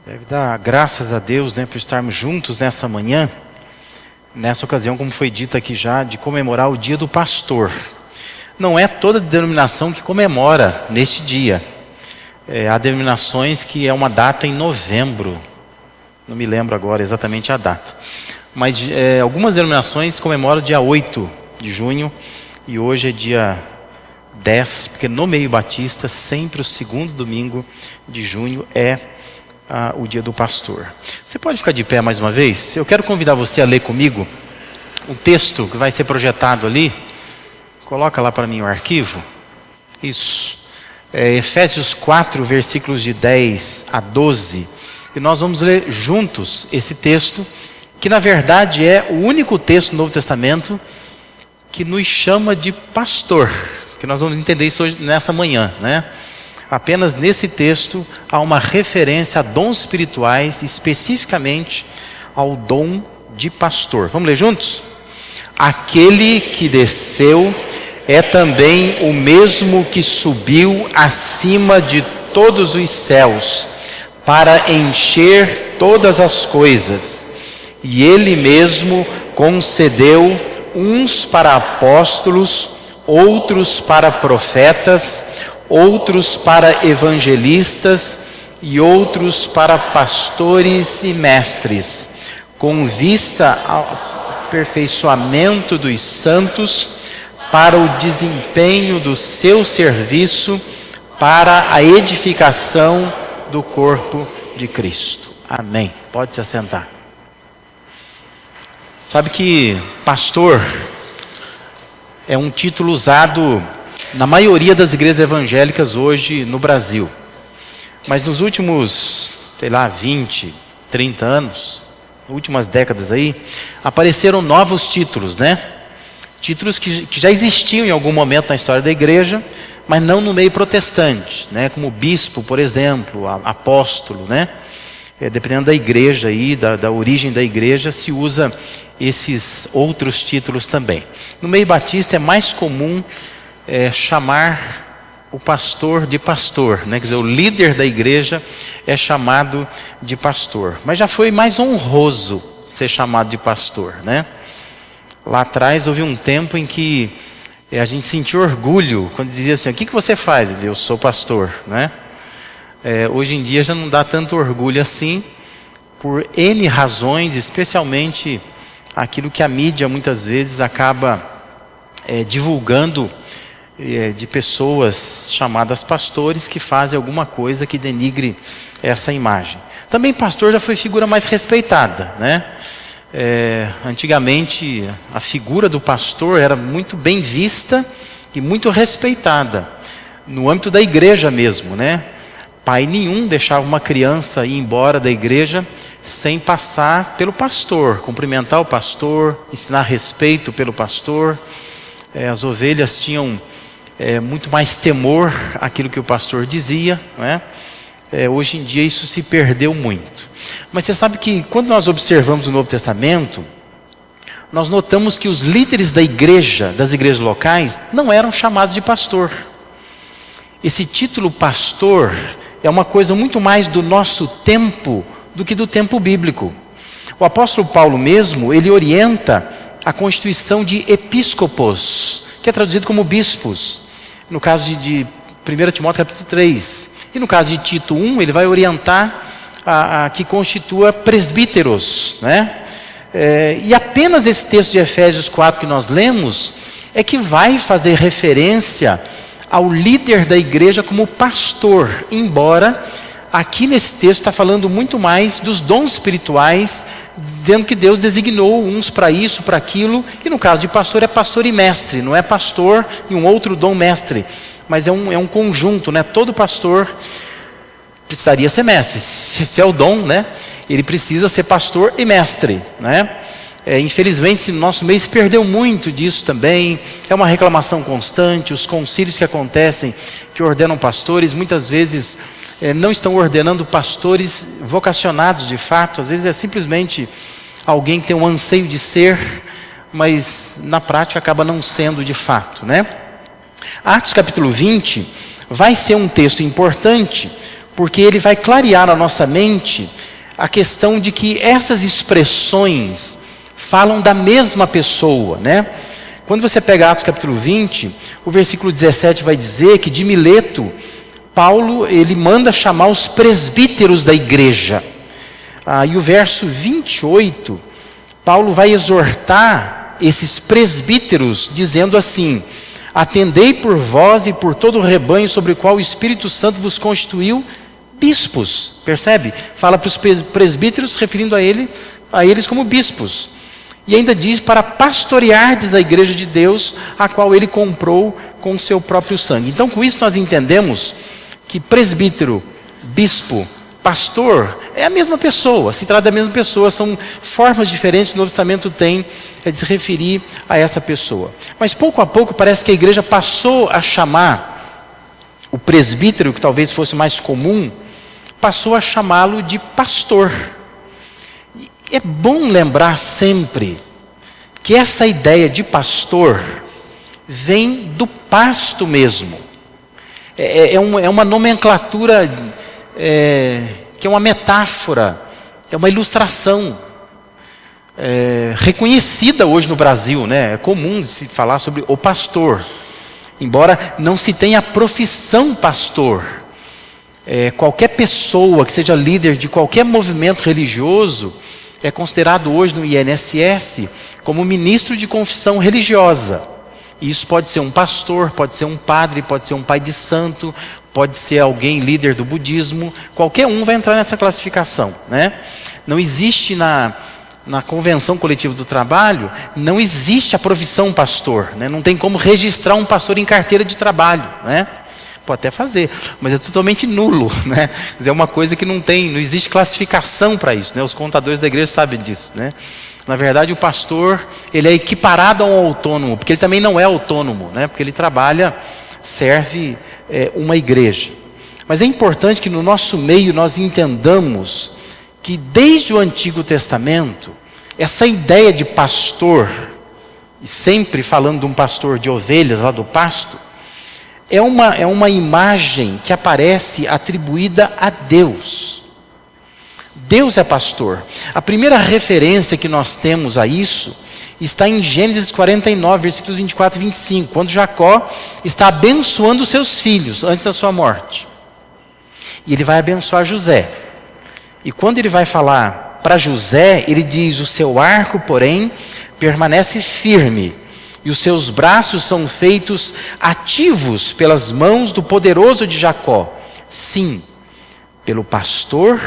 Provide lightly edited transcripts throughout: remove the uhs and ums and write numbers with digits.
Deve dar graças a Deus, por estarmos juntos nessa manhã, nessa ocasião, como foi dito aqui já, de comemorar o Dia do Pastor. Não é toda denominação que comemora neste dia. Há denominações que é uma data em novembro, não me lembro agora exatamente a data. Mas algumas denominações comemoram dia 8 de junho, e hoje é dia 10, porque no meio batista, sempre o segundo domingo de junho é o Dia do Pastor. Você pode ficar de pé mais uma vez? Eu quero convidar você a ler comigo um texto que vai ser projetado ali. Coloca lá para mim o arquivo. Isso. Efésios 4, versículos de 10 a 12. E nós vamos ler juntos esse texto, que na verdade é o único texto do Novo Testamento que nos chama de pastor. Que nós vamos entender isso hoje, nessa manhã, Apenas nesse texto há uma referência a dons espirituais, especificamente ao dom de pastor. Vamos ler juntos? Aquele que desceu é também o mesmo que subiu acima de todos os céus, para encher todas as coisas. E ele mesmo concedeu uns para apóstolos, outros para profetas, outros para evangelistas e outros para pastores e mestres, com vista ao aperfeiçoamento dos santos, para o desempenho do seu serviço, para a edificação do corpo de Cristo. Amém. Pode se assentar. Sabe que pastor é um título usado na maioria das igrejas evangélicas hoje no Brasil. Mas nos últimos, 20, 30 anos, últimas décadas aí, apareceram novos títulos, Títulos que já existiam em algum momento na história da igreja, mas não no meio protestante, Como bispo, por exemplo, apóstolo, Dependendo da igreja aí, da origem da igreja, se usa esses outros títulos também. No meio batista é mais comum chamar o pastor de pastor, Quer dizer, o líder da igreja é chamado de pastor. Mas já foi mais honroso ser chamado de pastor, Lá atrás houve um tempo em que a gente sentia orgulho quando dizia assim: o que você faz? Eu dizia: eu sou pastor, Hoje em dia já não dá tanto orgulho assim, por N razões, especialmente aquilo que a mídia muitas vezes acaba divulgando, de pessoas chamadas pastores que fazem alguma coisa que denigre essa imagem. Também pastor já foi figura mais respeitada, Antigamente a figura do pastor era muito bem vista e muito respeitada, no âmbito da igreja mesmo, Pai nenhum deixava uma criança ir embora da igreja sem passar pelo pastor, cumprimentar o pastor, ensinar respeito pelo pastor. As ovelhas tinham muito mais temor àquilo que o pastor dizia, Hoje em dia isso se perdeu muito. Mas você sabe que quando nós observamos o Novo Testamento, nós notamos que os líderes da igreja, das igrejas locais, não eram chamados de pastor. Esse título pastor é uma coisa muito mais do nosso tempo do que do tempo bíblico. O apóstolo Paulo mesmo, ele orienta a constituição de episcopos, que é traduzido como bispos, no caso de 1 Timóteo capítulo 3. E no caso de Tito 1, ele vai orientar a que constitua presbíteros, E apenas esse texto de Efésios 4 que nós lemos é que vai fazer referência ao líder da igreja como pastor, embora aqui nesse texto está falando muito mais dos dons espirituais, dizendo que Deus designou uns para isso, para aquilo, e no caso de pastor é pastor e mestre, não é pastor e um outro dom mestre, mas é um conjunto, né? Todo pastor precisaria ser mestre, se é o dom, né? Ele precisa ser pastor e mestre, né? Infelizmente no nosso meio se perdeu muito disso também, é uma reclamação constante, os concílios que acontecem, que ordenam pastores, muitas vezes não estão ordenando pastores vocacionados de fato, às vezes é simplesmente alguém que tem um anseio de ser, mas na prática acaba não sendo de fato, né? Atos capítulo 20 vai ser um texto importante, porque ele vai clarear na nossa mente a questão de que essas expressões falam da mesma pessoa, né? Quando você pega Atos capítulo 20, o versículo 17 vai dizer que de Mileto, Paulo, ele manda chamar os presbíteros da igreja. E o verso 28, Paulo vai exortar esses presbíteros, dizendo assim: atendei por vós e por todo o rebanho sobre o qual o Espírito Santo vos constituiu bispos. Percebe? Fala para os presbíteros, referindo a eles como bispos. E ainda diz para pastoreardes a igreja de Deus, a qual ele comprou com o seu próprio sangue. Então, com isso nós entendemos que presbítero, bispo, pastor é a mesma pessoa, se trata da mesma pessoa, são formas diferentes que o Novo Testamento tem de se referir a essa pessoa. Mas pouco a pouco parece que a igreja passou a chamar o presbítero, que talvez fosse mais comum, passou a chamá-lo de pastor. É bom lembrar sempre que essa ideia de pastor vem do pasto mesmo. É uma nomenclatura que é uma metáfora, é uma ilustração reconhecida hoje no Brasil, né? É comum se falar sobre o pastor, embora não se tenha a profissão pastor. Qualquer pessoa que seja líder de qualquer movimento religioso é considerado hoje no INSS como ministro de confissão religiosa. E isso pode ser um pastor, pode ser um padre, pode ser um pai de santo, pode ser alguém líder do budismo, qualquer um vai entrar nessa classificação, né? Não existe na convenção coletiva do trabalho, não existe a profissão pastor, né? Não tem como registrar um pastor em carteira de trabalho, né? Pode até fazer, mas é totalmente nulo, né? É uma coisa que não existe classificação para isso, né? Os contadores da igreja sabem disso, né? Na verdade, o pastor, ele é equiparado a um autônomo, porque ele também não é autônomo, né? Porque ele trabalha, serve uma igreja. Mas é importante que no nosso meio nós entendamos que desde o Antigo Testamento, essa ideia de pastor, e sempre falando de um pastor de ovelhas lá do pasto, é uma imagem que aparece atribuída a Deus. Deus é pastor. A primeira referência que nós temos a isso está em Gênesis 49, versículos 24 e 25, quando Jacó está abençoando os seus filhos antes da sua morte. E ele vai abençoar José. E quando ele vai falar para José, ele diz: o seu arco, porém, permanece firme, e os seus braços são feitos ativos pelas mãos do poderoso de Jacó. Sim, pelo pastor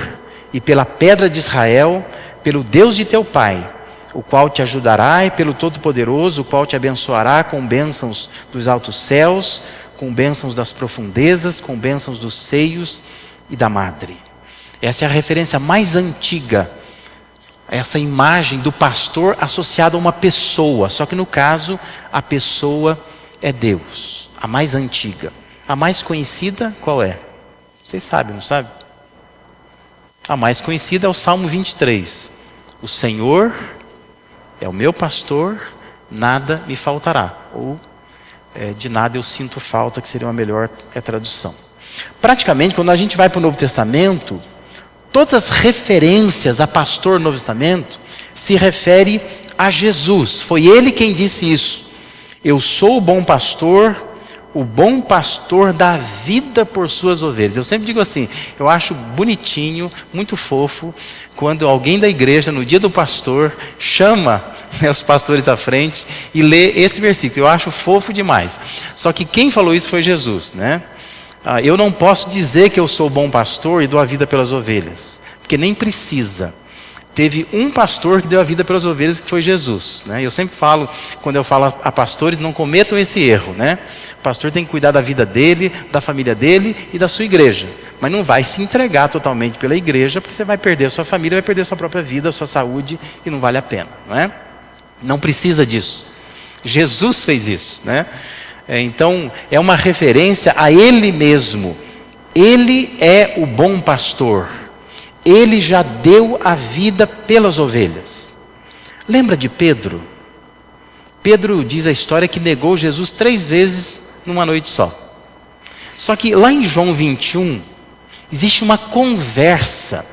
e pela pedra de Israel, pelo Deus de teu pai, o qual te ajudará, e pelo Todo-Poderoso, o qual te abençoará com bênçãos dos altos céus, com bênçãos das profundezas, com bênçãos dos seios e da madre. Essa é a referência mais antiga, essa imagem do pastor associado a uma pessoa, só que no caso a pessoa é Deus, a mais antiga. A mais conhecida qual é? Vocês sabem, não sabem? A mais conhecida é o Salmo 23. O Senhor é o meu pastor, nada me faltará. Ou de nada eu sinto falta, que seria uma melhor tradução. Praticamente, quando a gente vai para o Novo Testamento, todas as referências a pastor no Novo Testamento se refere a Jesus. Foi ele quem disse isso. Eu sou o bom pastor dá vida por suas ovelhas. Eu sempre digo assim, eu acho bonitinho, muito fofo, quando alguém da igreja, no dia do pastor, chama os pastores à frente e lê esse versículo. Eu acho fofo demais. Só que quem falou isso foi Jesus, né? Eu não posso dizer que eu sou bom pastor e dou a vida pelas ovelhas, porque nem precisa. Teve um pastor que deu a vida pelas ovelhas, que foi Jesus, né? Eu sempre falo, quando eu falo a pastores, não cometam esse erro, né? O pastor tem que cuidar da vida dele, da família dele e da sua igreja. Mas não vai se entregar totalmente pela igreja, porque você vai perder a sua família, vai perder a sua própria vida, a sua saúde, e não vale a pena, não é? Não precisa disso. Jesus fez isso, né? Então, é uma referência a Ele mesmo. Ele é o bom pastor. Ele já deu a vida pelas ovelhas. Lembra de Pedro? Pedro diz a história que negou Jesus 3 vezes numa noite só. Só que lá em João 21, existe uma conversa,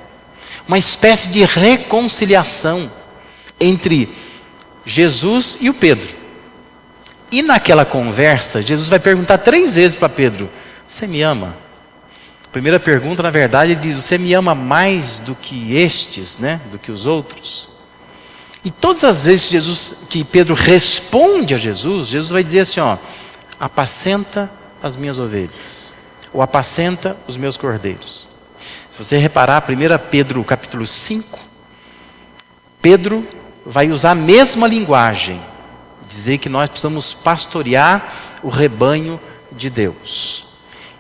uma espécie de reconciliação entre Jesus e o Pedro. E naquela conversa, Jesus vai perguntar 3 vezes para Pedro: você me ama? A primeira pergunta, na verdade, ele diz: você me ama mais do que estes, né? Do que os outros? E todas as vezes que Pedro responde a Jesus, Jesus vai dizer assim, ó: apacenta as minhas ovelhas, ou apacenta os meus cordeiros. Se você reparar, 1 Pedro capítulo 5, Pedro vai usar a mesma linguagem, dizer que nós precisamos pastorear o rebanho de Deus.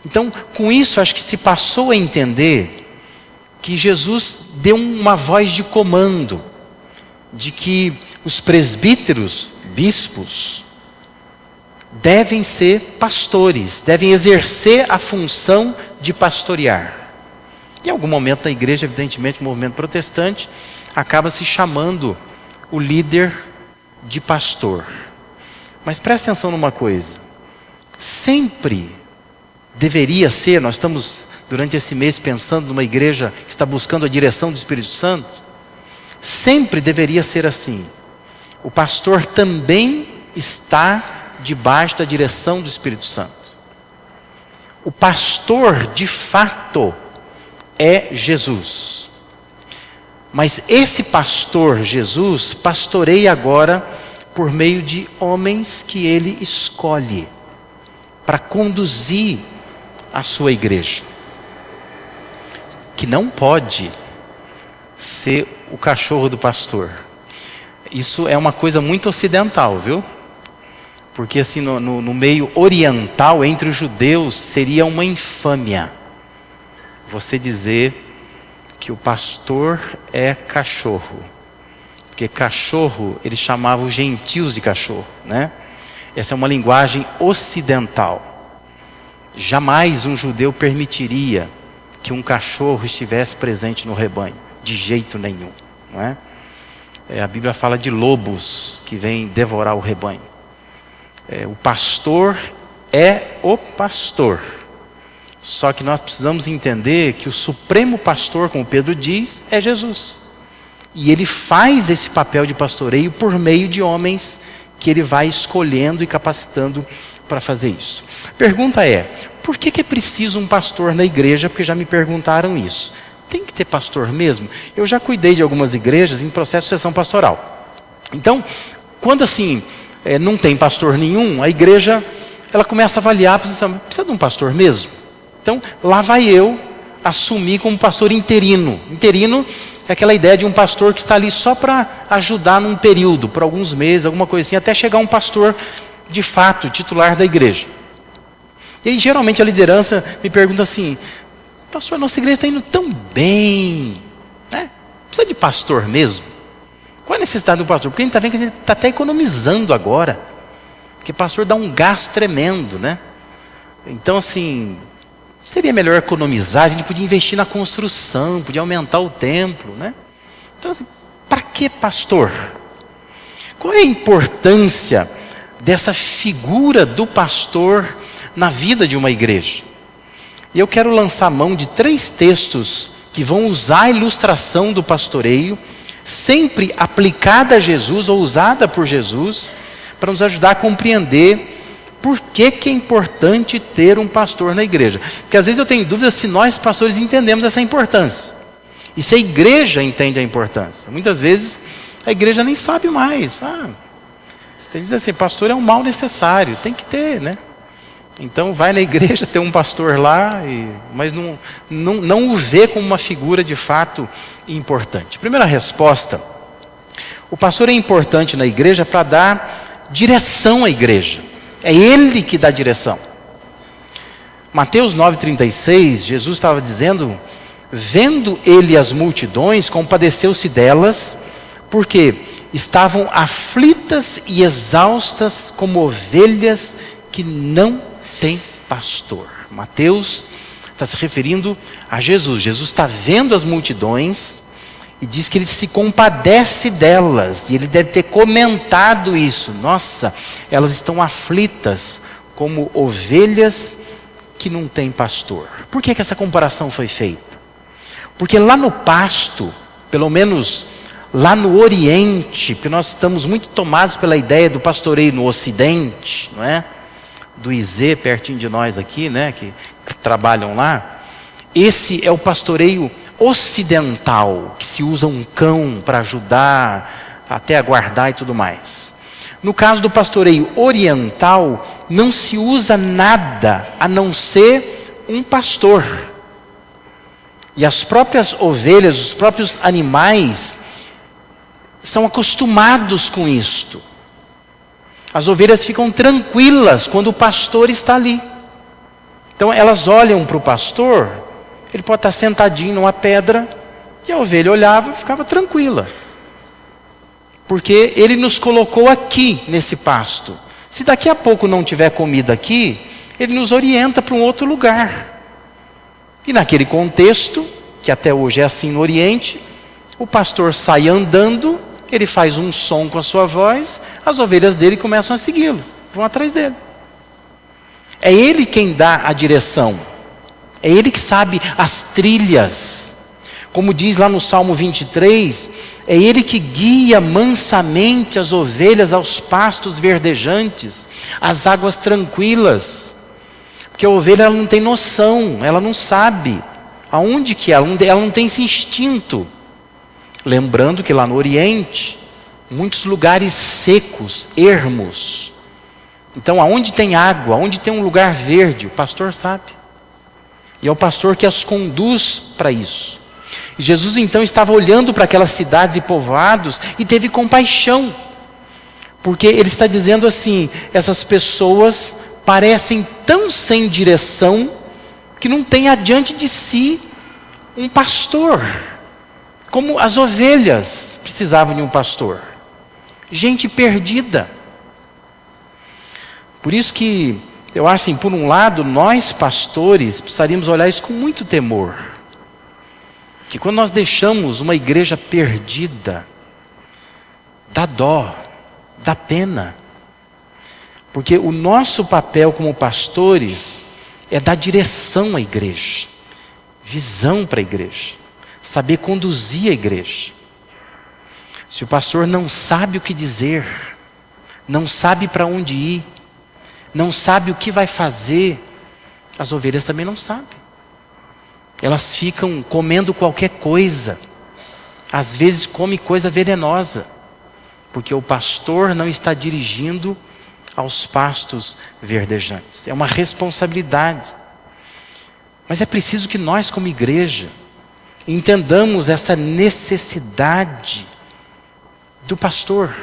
Então, com isso, acho que se passou a entender que Jesus deu uma voz de comando, de que os presbíteros, bispos, devem ser pastores, devem exercer a função de pastorear. Em algum momento na igreja, evidentemente, o movimento protestante acaba se chamando o líder de pastor. Mas presta atenção numa coisa: sempre deveria ser, nós estamos durante esse mês pensando numa igreja que está buscando a direção do Espírito Santo, sempre deveria ser assim. O pastor também está debaixo da direção do Espírito Santo. O pastor, de fato, é Jesus. Mas esse pastor, Jesus, pastoreia agora por meio de homens que ele escolhe para conduzir a sua igreja, que não pode ser o cachorro do pastor. Isso é uma coisa muito ocidental, viu? Porque assim, no meio oriental, entre os judeus, seria uma infâmia você dizer que o pastor é cachorro. Porque cachorro, eles chamavam os gentios de cachorro, né? Essa é uma linguagem ocidental. Jamais um judeu permitiria que um cachorro estivesse presente no rebanho, de jeito nenhum, não é? A Bíblia fala de lobos que vêm devorar o rebanho. O pastor é o pastor. Só que nós precisamos entender que o supremo pastor, como Pedro diz, é Jesus. E ele faz esse papel de pastoreio por meio de homens que ele vai escolhendo e capacitando para fazer isso. A pergunta é: por que é preciso um pastor na igreja? Porque já me perguntaram isso. Tem que ter pastor mesmo? Eu já cuidei de algumas igrejas em processo de sucessão pastoral. Então, quando assim não tem pastor nenhum, a igreja ela começa a avaliar, precisa de um pastor mesmo? Então, lá vai eu assumir como pastor interino. Interino é aquela ideia de um pastor que está ali só para ajudar num período, por alguns meses, alguma coisa assim, até chegar um pastor de fato, titular da igreja. E aí geralmente a liderança me pergunta assim: pastor, nossa igreja está indo tão bem, né? Precisa de pastor mesmo? Qual a necessidade do pastor? Porque a gente está vendo que a gente está até economizando agora, porque pastor dá um gasto tremendo, né? Então assim, seria melhor economizar, a gente podia investir na construção, podia aumentar o templo, né? Então assim, para que pastor? Qual é a importância dessa figura do pastor na vida de uma igreja? E eu quero lançar mão de 3 textos que vão usar a ilustração do pastoreio, sempre aplicada a Jesus ou usada por Jesus, para nos ajudar a compreender por que é importante ter um pastor na igreja. Porque às vezes eu tenho dúvidas se nós pastores entendemos essa importância. E se a igreja entende a importância. Muitas vezes a igreja nem sabe mais. Ele diz assim: pastor é um mal necessário, tem que ter, né? Então vai na igreja, tem um pastor lá, mas não o vê como uma figura de fato importante. Primeira resposta: o pastor é importante na igreja para dar direção à igreja. É ele que dá direção. Mateus 9,36, Jesus estava dizendo: vendo ele as multidões, compadeceu-se delas, porque estavam aflitas e exaustas como ovelhas que não têm pastor. Mateus está se referindo a Jesus. Jesus está vendo as multidões e diz que ele se compadece delas. E ele deve ter comentado isso. Nossa, elas estão aflitas como ovelhas que não têm pastor. Por que essa comparação foi feita? Porque lá no pasto, pelo menos lá no Oriente, porque nós estamos muito tomados pela ideia do pastoreio no Ocidente, não é? Do IZ, pertinho de nós aqui, né? Que trabalham lá. Esse é o pastoreio ocidental, que se usa um cão para ajudar, até a guardar e tudo mais. No caso do pastoreio oriental, não se usa nada a não ser um pastor. E as próprias ovelhas, os próprios animais, são acostumados com isto. As ovelhas ficam tranquilas quando o pastor está ali. Então elas olham para o pastor, ele pode estar sentadinho numa pedra, e a ovelha olhava e ficava tranquila. Porque ele nos colocou aqui nesse pasto. Se daqui a pouco não tiver comida aqui, ele nos orienta para um outro lugar. E naquele contexto, que até hoje é assim no Oriente, o pastor sai andando, ele faz um som com a sua voz, as ovelhas dele começam a segui-lo, vão atrás dele. É ele quem dá a direção, é ele que sabe as trilhas. Como diz lá no Salmo 23, é ele que guia mansamente as ovelhas aos pastos verdejantes, às águas tranquilas. Porque a ovelha ela não tem noção, ela não sabe aonde que é, ela não tem esse instinto. Lembrando que lá no Oriente, muitos lugares secos, ermos. Então, aonde tem água, aonde tem um lugar verde, o pastor sabe. E é o pastor que as conduz para isso. E Jesus então estava olhando para aquelas cidades e povoados e teve compaixão. Porque ele está dizendo assim, essas pessoas parecem tão sem direção que não tem adiante de si um pastor. Como as ovelhas precisavam de um pastor. Gente perdida. Por isso que eu acho assim, por um lado, nós pastores precisaríamos olhar isso com muito temor. Que quando nós deixamos uma igreja perdida, dá dó, dá pena. Porque o nosso papel como pastores é dar direção à igreja, visão para a igreja, saber conduzir a igreja. Se o pastor não sabe o que dizer, não sabe para onde ir, não sabe o que vai fazer, as ovelhas também não sabem. Elas ficam comendo qualquer coisa, às vezes come coisa venenosa, porque o pastor não está dirigindo aos pastos verdejantes. É uma responsabilidade. Mas é preciso que nós, como igreja, entendamos essa necessidade do pastor,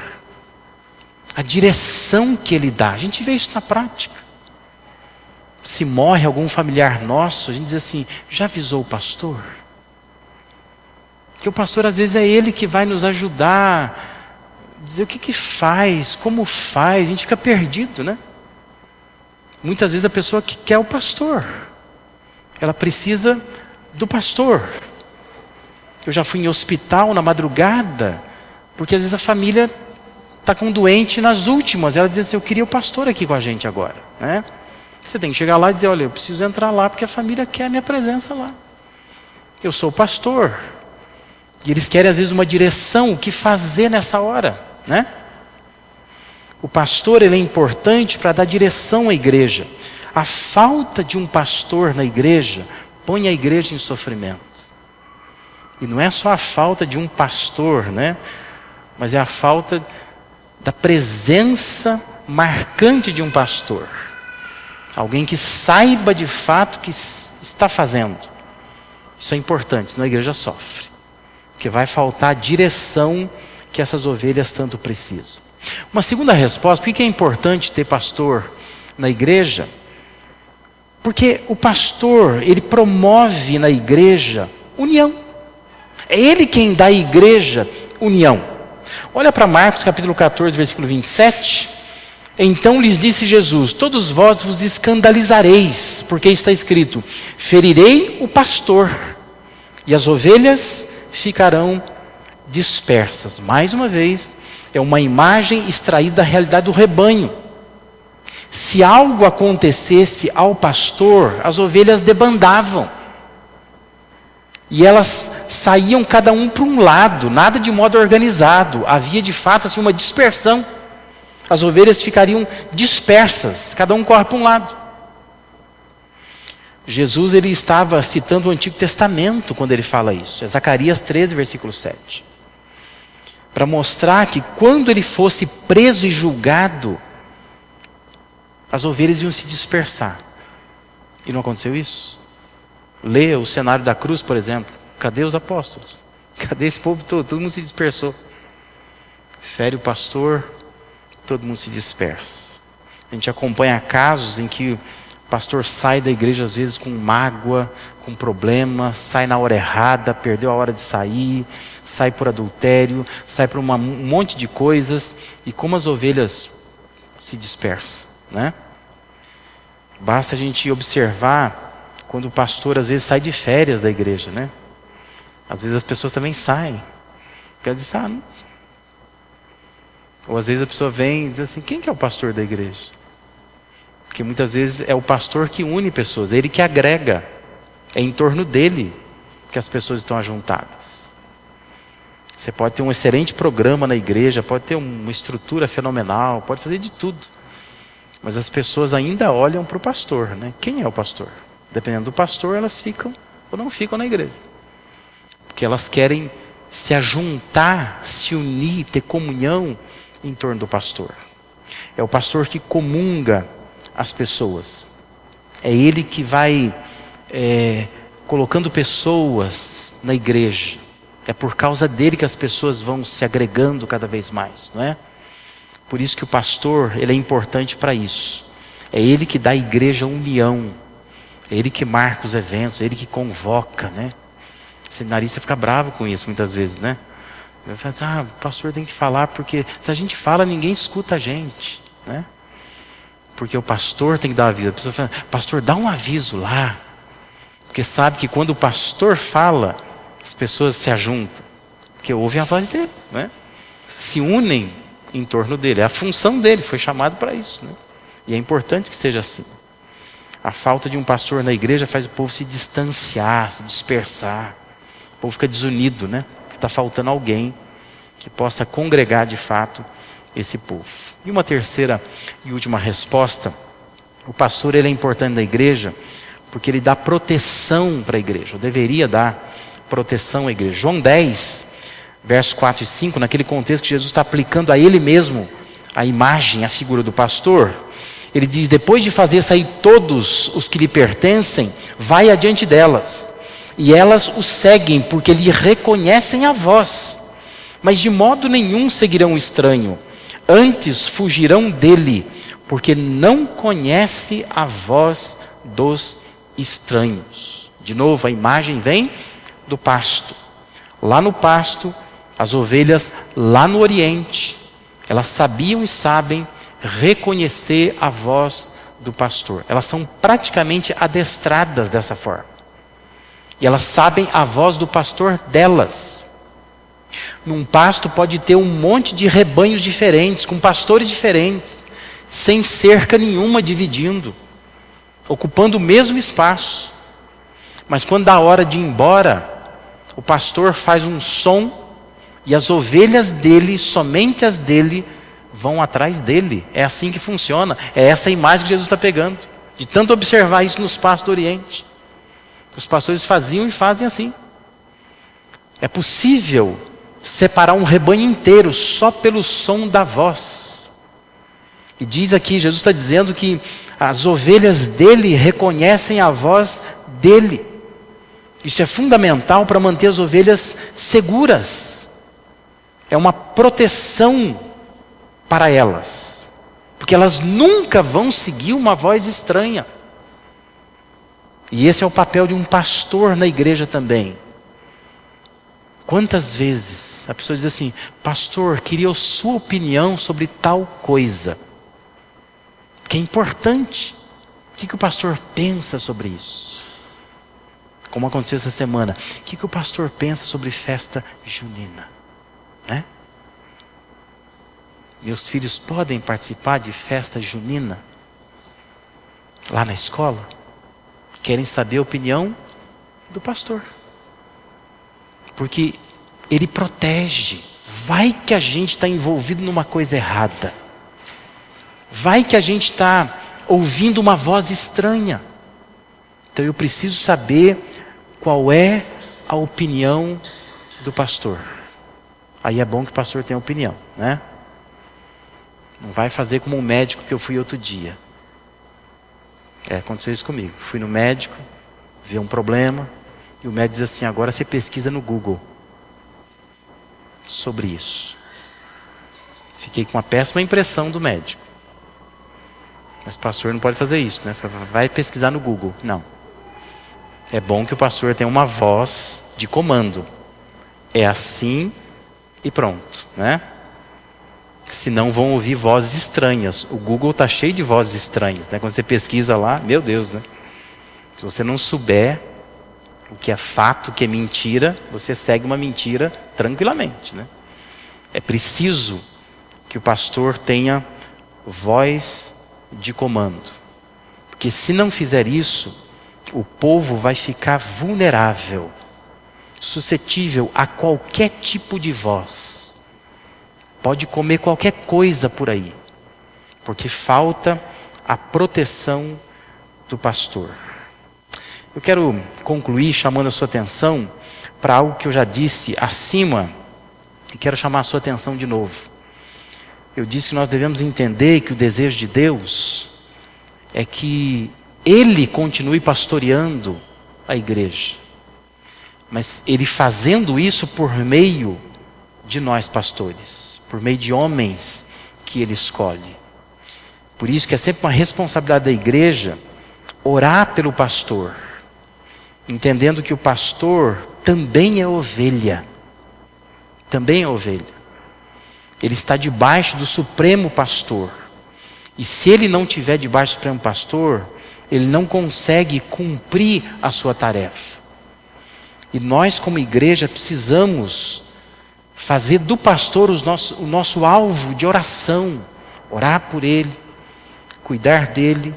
a direção que ele dá. A gente vê isso na prática. Se morre algum familiar nosso, a gente diz assim, já avisou o pastor? Porque o pastor às vezes é ele que vai nos ajudar, dizer o que faz, como faz, a gente fica perdido, né? Muitas vezes a pessoa que quer o pastor, ela precisa do pastor. Eu já fui em hospital na madrugada, porque às vezes a família está com um doente nas últimas, ela diz assim, eu queria o pastor aqui com a gente agora, né? Você tem que chegar lá e dizer, olha, eu preciso entrar lá porque a família quer a minha presença lá. Eu sou pastor. E eles querem às vezes uma direção, o que fazer nessa hora, né? O pastor, ele é importante para dar direção à igreja. A falta de um pastor na igreja põe a igreja em sofrimento. E não é só a falta de um pastor, né? Mas é a falta da presença marcante de um pastor. Alguém que saiba de fato o que está fazendo. Isso é importante, senão a igreja sofre. Porque vai faltar a direção que essas ovelhas tanto precisam. Uma segunda resposta: por que é importante ter pastor na igreja? Porque o pastor, ele promove na igreja união. É ele quem dá à igreja união. Olha para Marcos capítulo 14, versículo 27. Então lhes disse Jesus: todos vós vos escandalizareis, porque está escrito: ferirei o pastor, e as ovelhas ficarão dispersas. Mais uma vez, é uma imagem extraída da realidade do rebanho. Se algo acontecesse ao pastor, as ovelhas debandavam. E elas saíam cada um para um lado, nada de modo organizado. Havia de fato assim uma dispersão. As ovelhas ficariam dispersas, cada um corre para um lado. Jesus, ele estava citando o Antigo Testamento quando ele fala isso. É Zacarias 13, versículo 7. Para mostrar que quando ele fosse preso e julgado, as ovelhas iam se dispersar. E não aconteceu isso? Leia o cenário da cruz, por exemplo. Cadê os apóstolos? Cadê esse povo todo? Todo mundo se dispersou. Fere o pastor, todo mundo se dispersa. A gente acompanha casos em que o pastor sai da igreja às vezes com mágoa, com problema, sai na hora errada, perdeu a hora de sair, sai por adultério, sai por um monte de coisas, e como as ovelhas se dispersam, né? Basta a gente observar quando o pastor às vezes sai de férias da igreja, né? Às vezes as pessoas também saem. Quer dizer, não. Ou às vezes a pessoa vem e diz assim: quem que é o pastor da igreja? Porque muitas vezes é o pastor que une pessoas, é ele que agrega. É em torno dele que as pessoas estão ajuntadas. Você pode ter um excelente programa na igreja, pode ter uma estrutura fenomenal, pode fazer de tudo. Mas as pessoas ainda olham para o pastor, né? Quem é o pastor? Dependendo do pastor, elas ficam ou não ficam na igreja. Porque elas querem se ajuntar, se unir, ter comunhão em torno do pastor. É o pastor que comunga as pessoas. É ele que vai colocando pessoas na igreja. É por causa dele que as pessoas vão se agregando cada vez mais, não é? Por isso que o pastor, ele é importante para isso. É ele que dá à igreja união. É ele que marca os eventos, é ele que convoca, né? O seminarista fica bravo com isso muitas vezes, né? Ele fala: o pastor tem que falar, porque se a gente fala, ninguém escuta a gente, né? Porque o pastor tem que dar aviso. A pessoa fala: pastor, dá um aviso lá. Porque sabe que quando o pastor fala, as pessoas se ajuntam. Porque ouvem a voz dele, né? Se unem em torno dele. É a função dele, foi chamado para isso, né? E é importante que seja assim. A falta de um pastor na igreja faz o povo se distanciar, se dispersar. O povo fica desunido, né? Porque está faltando alguém que possa congregar de fato esse povo. E uma terceira e última resposta: o pastor, ele é importante na igreja porque ele dá proteção para a igreja, ou deveria dar proteção à igreja. João 10, versos 4 e 5, naquele contexto que Jesus está aplicando a ele mesmo a imagem, a figura do pastor, ele diz: depois de fazer sair todos os que lhe pertencem, vai adiante delas, e elas o seguem, porque lhe reconhecem a voz, mas de modo nenhum seguirão o estranho, antes fugirão dele, porque não conhece a voz dos estranhos. De novo, a imagem vem do pasto. Lá no pasto, as ovelhas lá no Oriente, elas sabiam e sabem reconhecer a voz do pastor. Elas são praticamente adestradas dessa forma. E elas sabem a voz do pastor delas. Num pasto pode ter um monte de rebanhos diferentes, com pastores diferentes, sem cerca nenhuma dividindo, ocupando o mesmo espaço. Mas quando dá a hora de ir embora, o pastor faz um som e as ovelhas dele, somente as dele, vão atrás dele. É assim que funciona. É essa imagem que Jesus está pegando, de tanto observar isso nos pastos do Oriente. Os pastores faziam e fazem assim. É possível separar um rebanho inteiro só pelo som da voz. E diz aqui, Jesus está dizendo que as ovelhas dele reconhecem a voz dele. Isso é fundamental para manter as ovelhas seguras. É uma proteção para elas. Porque elas nunca vão seguir uma voz estranha. E esse é o papel de um pastor na igreja também. Quantas vezes a pessoa diz assim: pastor, queria a sua opinião sobre tal coisa. Que é importante. O que o pastor pensa sobre isso? Como aconteceu essa semana. O que o pastor pensa sobre festa junina? Né? Meus filhos podem participar de festa junina? Lá na escola? Querem saber a opinião do pastor. Porque ele protege. Vai que a gente está envolvido numa coisa errada. Vai que a gente está ouvindo uma voz estranha. Então eu preciso saber qual é a opinião do pastor. Aí é bom que o pastor tenha opinião, né? Não vai fazer como um médico que eu fui outro dia. Aconteceu isso comigo. Fui no médico, vi um problema, e o médico diz assim: agora você pesquisa no Google sobre isso. Fiquei com uma péssima impressão do médico. Mas o pastor não pode fazer isso, né? Vai pesquisar no Google. Não. É bom que o pastor tenha uma voz de comando. É assim e pronto, né? Senão vão ouvir vozes estranhas. O Google está cheio de vozes estranhas, né? Quando você pesquisa lá, meu Deus, né? Se você não souber o que é fato, o que é mentira, você segue uma mentira tranquilamente, né? É preciso que o pastor tenha voz de comando. Porque se não fizer isso, o povo vai ficar vulnerável, suscetível a qualquer tipo de voz. Pode comer qualquer coisa por aí, porque falta a proteção do pastor. Eu quero concluir chamando a sua atenção para algo que eu já disse acima, e quero chamar a sua atenção de novo. Eu disse que nós devemos entender que o desejo de Deus é que Ele continue pastoreando a igreja. Mas Ele fazendo isso por meio de nós pastores, por meio de homens que Ele escolhe. Por isso que é sempre uma responsabilidade da igreja orar pelo pastor, entendendo que o pastor também é ovelha. Também é ovelha. Ele está debaixo do Supremo Pastor. E se ele não estiver debaixo do Supremo Pastor, ele não consegue cumprir a sua tarefa. E nós, como igreja, precisamos fazer do pastor o nosso alvo de oração. Orar por ele, cuidar dele,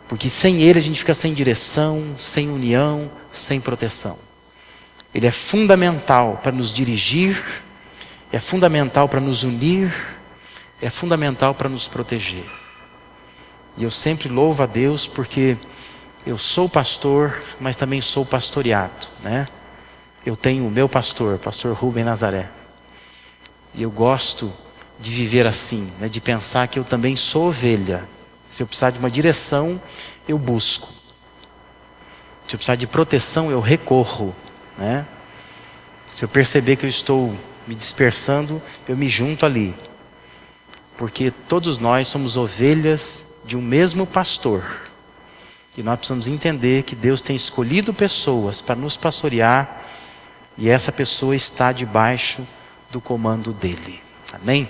porque sem ele a gente fica sem direção, sem união, sem proteção. Ele é fundamental para nos dirigir, é fundamental para nos unir, é fundamental para nos proteger. E eu sempre louvo a Deus porque eu sou pastor, mas também sou pastoreado, né? Eu tenho o meu pastor Rubem Nazaré. E eu gosto de viver assim, né? De pensar que eu também sou ovelha. Se eu precisar de uma direção, eu busco. Se eu precisar de proteção, eu recorro, né? Se eu perceber que eu estou me dispersando, eu me junto ali. Porque todos nós somos ovelhas de um mesmo pastor. E nós precisamos entender que Deus tem escolhido pessoas para nos pastorear, e essa pessoa está debaixo do comando dele. Amém?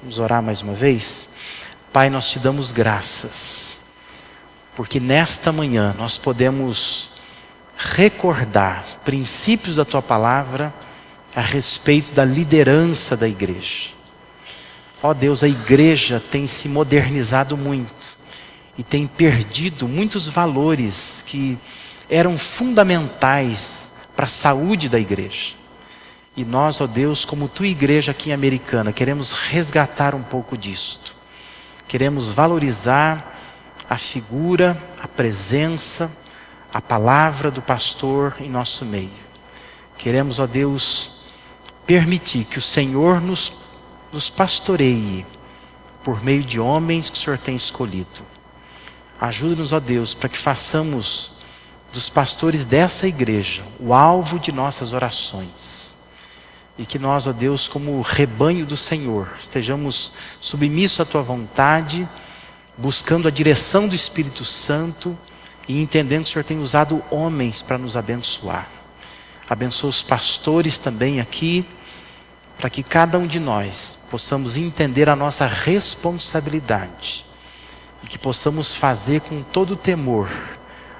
Vamos orar mais uma vez? Pai, nós te damos graças, porque nesta manhã nós podemos recordar princípios da tua palavra a respeito da liderança da igreja. Ó Deus, a igreja tem se modernizado muito e tem perdido muitos valores que eram fundamentais para a saúde da igreja. E nós, ó Deus, como tua igreja aqui em Americana, queremos resgatar um pouco disto. Queremos valorizar a figura, a presença, a palavra do pastor em nosso meio. Queremos, ó Deus, permitir que o Senhor nos pastoreie por meio de homens que o Senhor tem escolhido. Ajuda-nos, ó Deus, para que façamos dos pastores dessa igreja o alvo de nossas orações. E que nós, ó Deus, como rebanho do Senhor, estejamos submissos à Tua vontade, buscando a direção do Espírito Santo e entendendo que o Senhor tem usado homens para nos abençoar. Abençoa os pastores também aqui, para que cada um de nós possamos entender a nossa responsabilidade e que possamos fazer com todo temor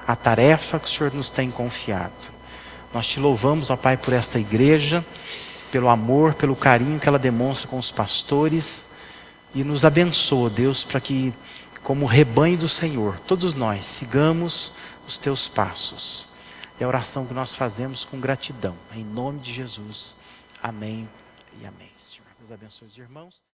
a tarefa que o Senhor nos tem confiado. Nós Te louvamos, ó Pai, por esta igreja, pelo amor, pelo carinho que ela demonstra com os pastores, e nos abençoa, Deus, para que, como rebanho do Senhor, todos nós sigamos os Teus passos. É a oração que nós fazemos com gratidão, em nome de Jesus. Amém e amém. Senhor, Deus abençoe os irmãos.